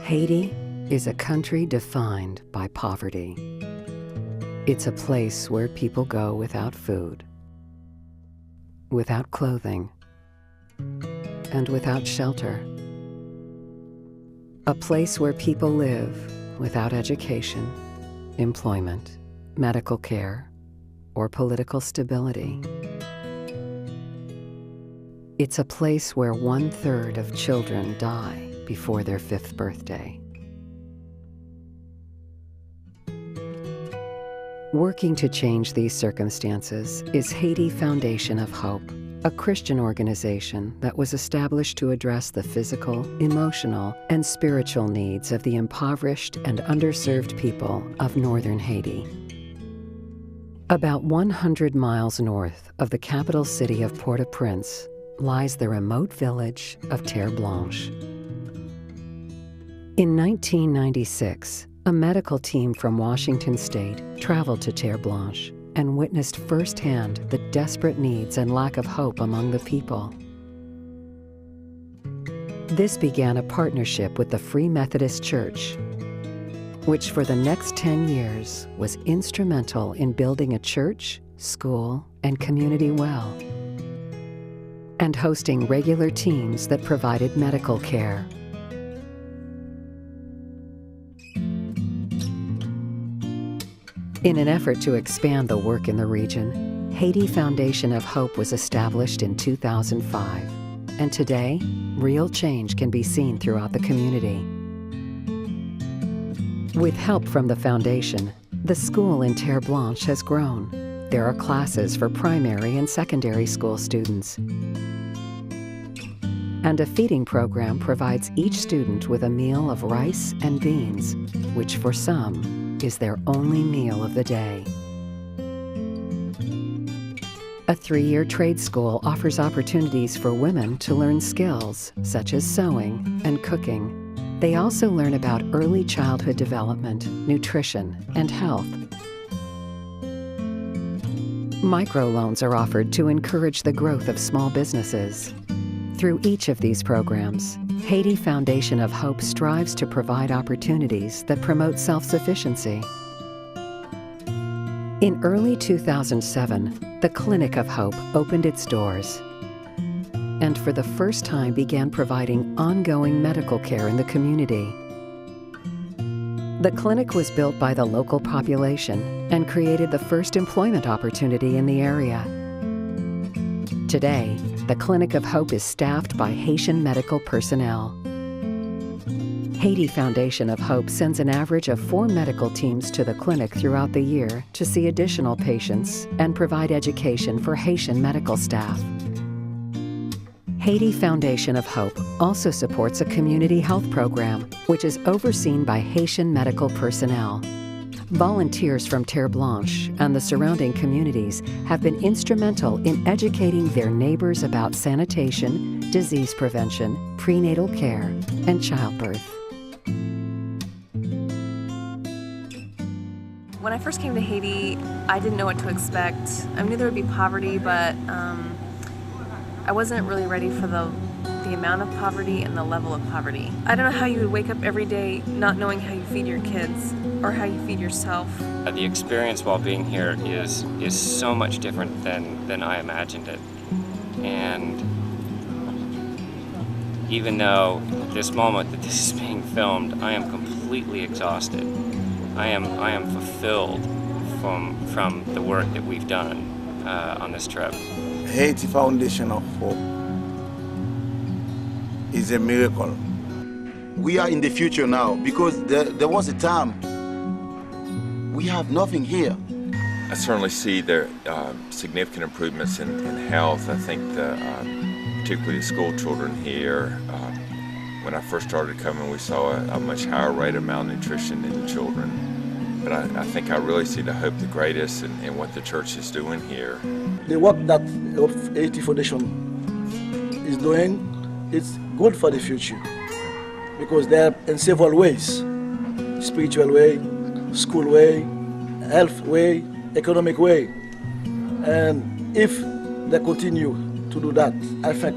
Haiti is a country defined by poverty. It's a place where people go without food, without clothing, and without shelter. A place where people live without education, employment, medical care, or political stability. It's a place where 1/3 of children die before their 5th birthday. Working to change these circumstances is Haiti Foundation of Hope, a Christian organization that was established to address the physical, emotional, and spiritual needs of the impoverished and underserved people of northern Haiti. About 100 miles north of the capital city of Port-au-Prince lies the remote village of Terre Blanche. In 1996, a medical team from Washington State traveled to Terre Blanche and witnessed firsthand the desperate needs and lack of hope among the people. This began a partnership with the Free Methodist Church, which for the next 10 years was instrumental in building a church, school, and community well, and hosting regular teams that provided medical care. In an effort to expand the work in the region, Haiti Foundation of Hope was established in 2005, and today, real change can be seen throughout the community. With help from the foundation, the school in Terre Blanche has grown. There are classes for primary and secondary school students. And a feeding program provides each student with a meal of rice and beans, which for some is their only meal of the day. A 3-year trade school offers opportunities for women to learn skills such as sewing and cooking. They also learn about early childhood development, nutrition, and health. Microloans are offered to encourage the growth of small businesses. Through each of these programs, Haiti Foundation of Hope strives to provide opportunities that promote self-sufficiency. In early 2007, the Clinic of Hope opened its doors and for the first time began providing ongoing medical care in the community. The clinic was built by the local population and created the first employment opportunity in the area. Today, the Clinic of Hope is staffed by Haitian medical personnel. Haiti Foundation of Hope sends an average of 4 medical teams to the clinic throughout the year to see additional patients and provide education for Haitian medical staff. Haiti Foundation of Hope also supports a community health program, which is overseen by Haitian medical personnel. Volunteers from Terre Blanche and the surrounding communities have been instrumental in educating their neighbors about sanitation, disease prevention, prenatal care, and childbirth. When I first came to Haiti, I didn't know what to expect. I knew there would be poverty, but I wasn't really ready for the amount of poverty and the level of poverty. I don't know how you would wake up every day not knowing how you feed your kids or how you feed yourself. The experience while being here is so much different than I imagined it. And even though at this moment that this is being filmed, I am completely exhausted. I am fulfilled from the work that we've done on this trip. Haiti Foundation of Hope is a miracle. We are in the future now because there was a time we have nothing here. I certainly see there significant improvements in health. I think particularly the school children here, when I first started coming, we saw a much higher rate of malnutrition in the children. But I think I really see the hope the greatest in what the church is doing here. The work that Haiti Foundation is doing is good for the future because they're in several ways: spiritual way, school way, health way, economic way. And if they continue to do that, I think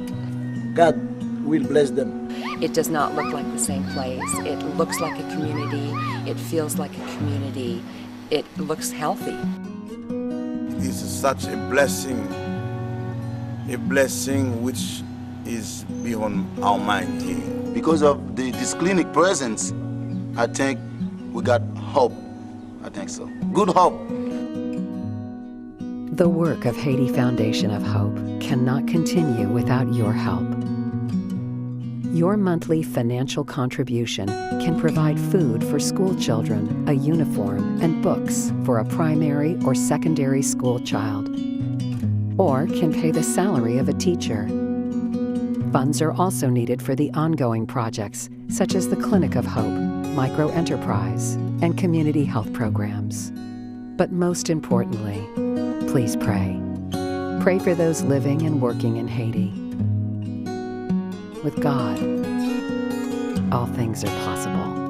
God will bless them. It does not look like the same place. It looks like a community. It feels like a community. It looks healthy. It's such a blessing which is beyond our mind here. Because of this clinic presence, I think we got hope. I think so. Good hope. The work of Haiti Foundation of Hope cannot continue without your help. Your monthly financial contribution can provide food for school children, a uniform, and books for a primary or secondary school child, or can pay the salary of a teacher. Funds are also needed for the ongoing projects, such as the Clinic of Hope, micro-enterprise, and community health programs. But most importantly, please pray. Pray for those living and working in Haiti. With God, all things are possible.